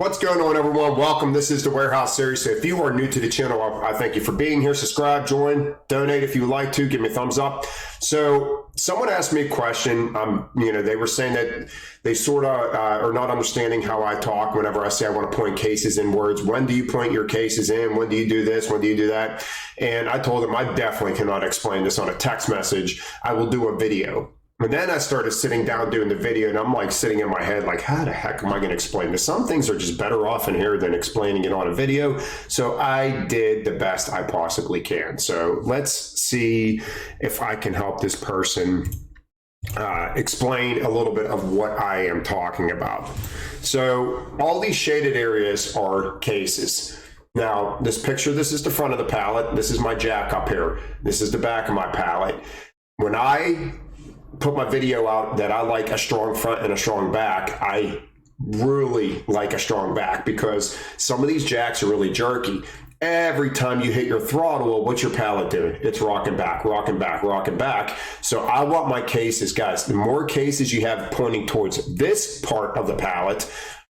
What's going on, everyone? Welcome. This is the Warehouse Series. So if you are new to the channel, I thank you for being here. Subscribe, join, donate if you would like to. Give me a thumbs up. So someone asked me a question. They were saying that they sort of are not understanding how I talk whenever I say I want to point cases in words. When do you point your cases in? When do you do this? When do you do that? And I told them I definitely cannot explain this on a text message. I will do a video. And then I started sitting down doing the video, and I'm like sitting in my head like, how the heck am I going to explain this? Some things are just better off in here than explaining it on a video. So I did the best I possibly can. So let's see if I can help this person explain a little bit of what I am talking about. So all these shaded areas are cases. Now, this picture, this is the front of the pallet. This is my jack up here. This is the back of my pallet. When I put my video out that I like a strong front and a strong back, I really like a strong back because some of these jacks are really jerky. Every time you hit your throttle, what's your pallet doing? It's rocking back, rocking back, rocking back. So I want my cases, guys, the more cases you have pointing towards this part of the pallet,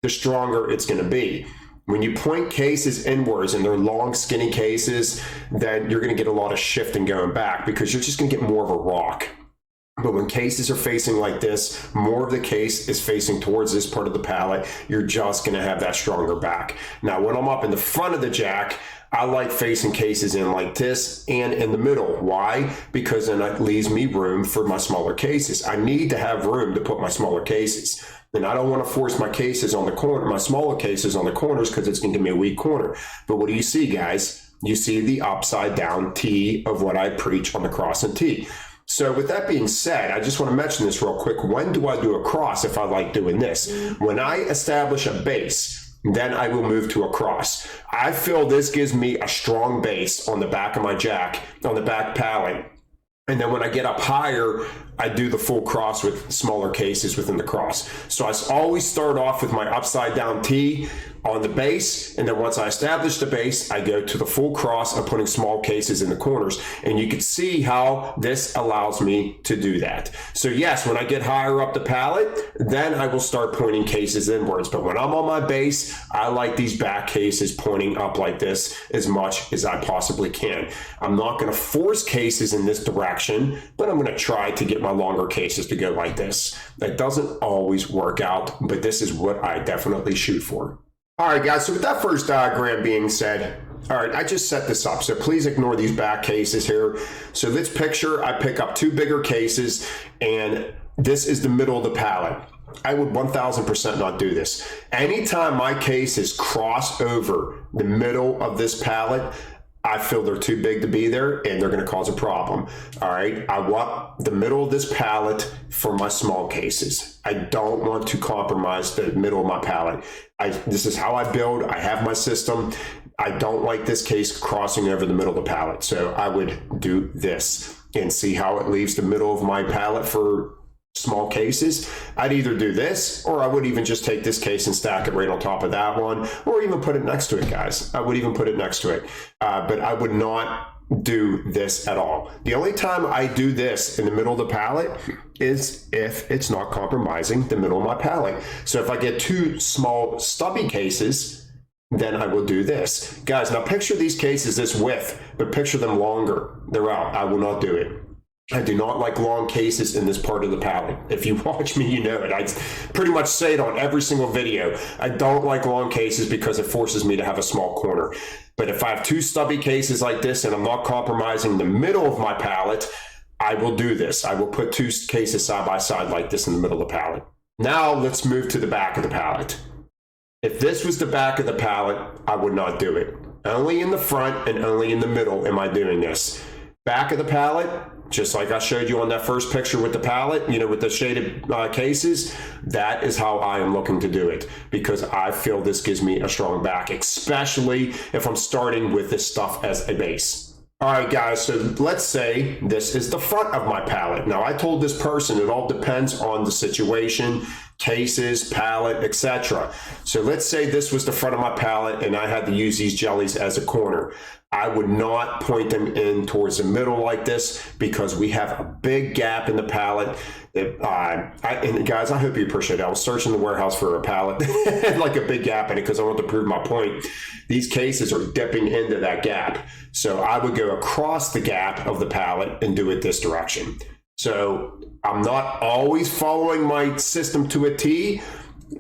the stronger it's going to be. When you point cases inwards and they're long, skinny cases, then you're going to get a lot of shifting going back because you're just going to get more of a rock. But when cases are facing like this, more of the case is facing towards this part of the pallet, you're just going to have that stronger back. Now, when I'm up in the front of the jack, I like facing cases in like this and in the middle. Why? Because then it leaves me room for my smaller cases. I need to have room to put my smaller cases. And I don't want to force my cases on the corner, my smaller cases on the corners, because it's going to give me a weak corner. But what do you see, guys? You see the upside down T of what I preach on the cross and T. So with that being said, I just want to mention this real quick. When do I do a cross if I like doing this? When I establish a base, then I will move to a cross. I feel this gives me a strong base on the back of my jack, on the back pallet. And then when I get up higher, I do the full cross with smaller cases within the cross. So I always start off with my upside down T on the base, and then once I establish the base, I go to the full cross of putting small cases in the corners. And you can see how this allows me to do that. So yes, when I get higher up the pallet, then I will start pointing cases inwards. But when I'm on my base, I like these back cases pointing up like this as much as I possibly can. I'm not going to force cases in this direction, but I'm going to try to get my longer cases to go like this. That doesn't always work out, but this is what I definitely shoot for. All right, guys, so with that first diagram being said, all right, I just set this up, so please ignore these back cases here. So this picture, I pick up two bigger cases, and this is the middle of the pallet. I would 1000% not do this. Anytime my cases cross over the middle of this pallet, I feel they're too big to be there and they're going to cause a problem. All right. I want the middle of this pallet for my small cases. I don't want to compromise the middle of my pallet. This is how I build. I have my system. I don't like this case crossing over the middle of the pallet. So I would do this and see how it leaves the middle of my pallet for small cases. I'd either do this, or I would even just take this case and stack it right on top of that one, or even put it next to it, guys. I would even put it next to it, but I would not do this at all. The only time I do this in the middle of the pallet is if it's not compromising the middle of my pallet. So if I get two small stubby cases, then I will do this. Guys, now picture these cases this width, but picture them longer. They're out. I will not do it. I do not like long cases in this part of the pallet. If you watch me, you know it. I pretty much say it on every single video. I don't like long cases because it forces me to have a small corner. But if I have two stubby cases like this and I'm not compromising the middle of my pallet, I will do this. I will put two cases side by side like this in the middle of the pallet. Now let's move to the back of the pallet. If this was the back of the pallet, I would not do it. Only in the front and only in the middle am I doing this. Back of the pallet, just like I showed you on that first picture with the pallet, with the shaded cases, that is how I am looking to do it because I feel this gives me a strong back, especially if I'm starting with this stuff as a base. All right, guys, so let's say this is the front of my pallet. Now, I told this person it all depends on the situation. cases, pallet, etc. So let's say this was the front of my pallet and I had to use these jellies as a corner. I would not point them in towards the middle like this because we have a big gap in the pallet. And guys, I hope you appreciate it. I was searching the warehouse for a pallet like a big gap in it because I want to prove my point. These cases are dipping into that gap. So I would go across the gap of the pallet and do it this direction. So I'm not always following my system to a T,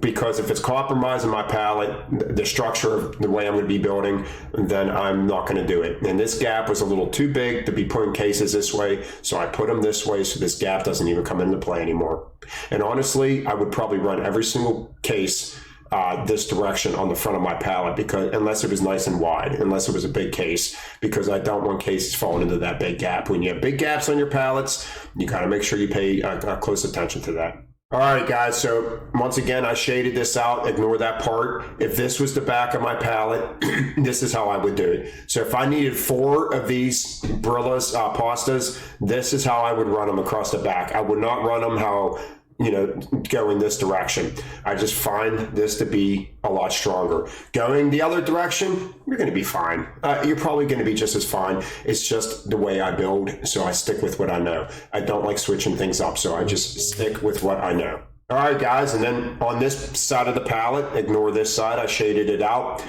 because if it's compromising my pallet, the structure of the way I'm going to be building, then I'm not going to do it. And this gap was a little too big to be putting cases this way, so I put them this way so this gap doesn't even come into play anymore. And honestly, I would probably run every single case this direction on the front of my pallet, because unless it was nice and wide, unless it was a big case, because I don't want cases falling into that big gap. When you have big gaps on your pallets, you got to make sure you pay close attention to that. All right, guys, so once again, I shaded this out. Ignore that part. If this was the back of my pallet, this is how I would do it. So if I needed 4 of these Brillas pastas, this is how I would run them across the back. I would not run them how, go in this direction. I just find this to be a lot stronger. Going the other direction, you're going to be fine. You're probably going to be just as fine. It's just the way I build, so I stick with what I know. I don't like switching things up, so I just stick with what I know. All right, guys, and then on this side of the pallet, ignore this side. I shaded it out.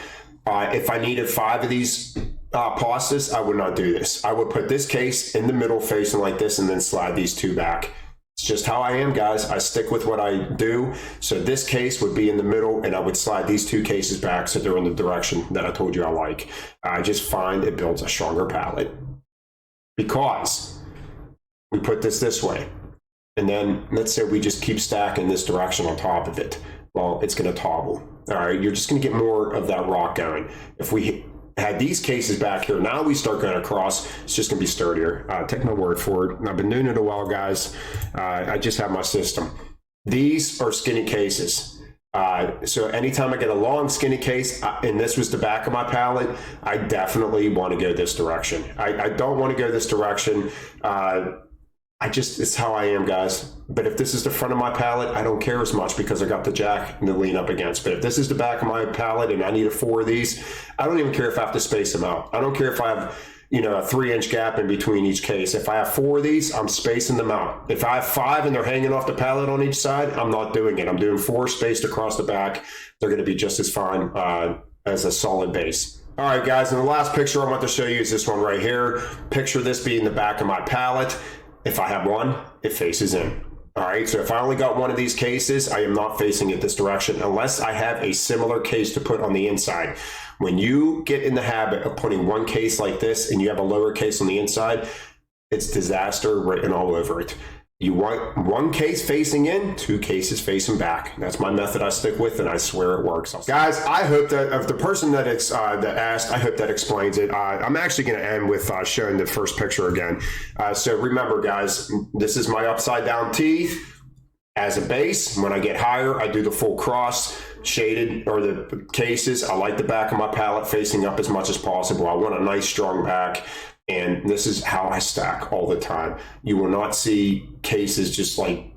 If I needed 5 of these pastas, I would not do this. I would put this case in the middle facing like this and then slide these 2 back. It's just how I am, guys. I stick with what I do. So this case would be in the middle, and I would slide these 2 cases back so they're in the direction that I told you I like. I just find it builds a stronger pallet because we put this way. And then let's say we just keep stacking this direction on top of it. Well, it's going to toggle. All right, you're just going to get more of that rock going. If we had these cases back here, now we start going across, it's just going to be sturdier. Take my word for it. I've been doing it a while, guys. I just have my system. These are skinny cases. So anytime I get a long skinny case, and this was the back of my pallet, I definitely want to go this direction. I don't want to go this direction. It's how I am, guys. But if this is the front of my pallet, I don't care as much because I got the jack to lean up against. But if this is the back of my pallet and I need 4 of these, I don't even care if I have to space them out. I don't care if I have, a 3-inch gap in between each case. If I have 4 of these, I'm spacing them out. If I have 5 and they're hanging off the pallet on each side, I'm not doing it. I'm doing 4 spaced across the back. They're going to be just as fine as a solid base. All right, guys, and the last picture I want to show you is this one right here. Picture this being the back of my pallet. If I have one, it faces in. All right, so if I only got one of these cases, I am not facing it this direction unless I have a similar case to put on the inside. When you get in the habit of putting one case like this and you have a lower case on the inside, it's disaster written all over it. You want one case facing in, 2 cases facing back. That's my method I stick with, and I swear it works. Guys, I hope that of the person that asked, I hope that explains it. I'm actually going to end with showing the first picture again. So remember, guys, this is my upside down T as a base. When I get higher, I do the full cross shaded or the cases. I like the back of my pallet facing up as much as possible. I want a nice strong back. And this is how I stack all the time. You will not see cases just like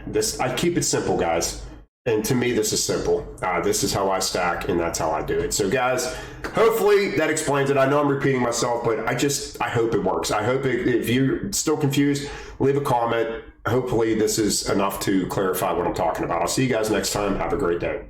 this. I keep it simple, guys. And to me, this is simple. This is how I stack, and that's how I do it. So, guys, hopefully that explains it. I know I'm repeating myself, but I hope it works. I hope if you're still confused, leave a comment. Hopefully this is enough to clarify what I'm talking about. I'll see you guys next time. Have a great day.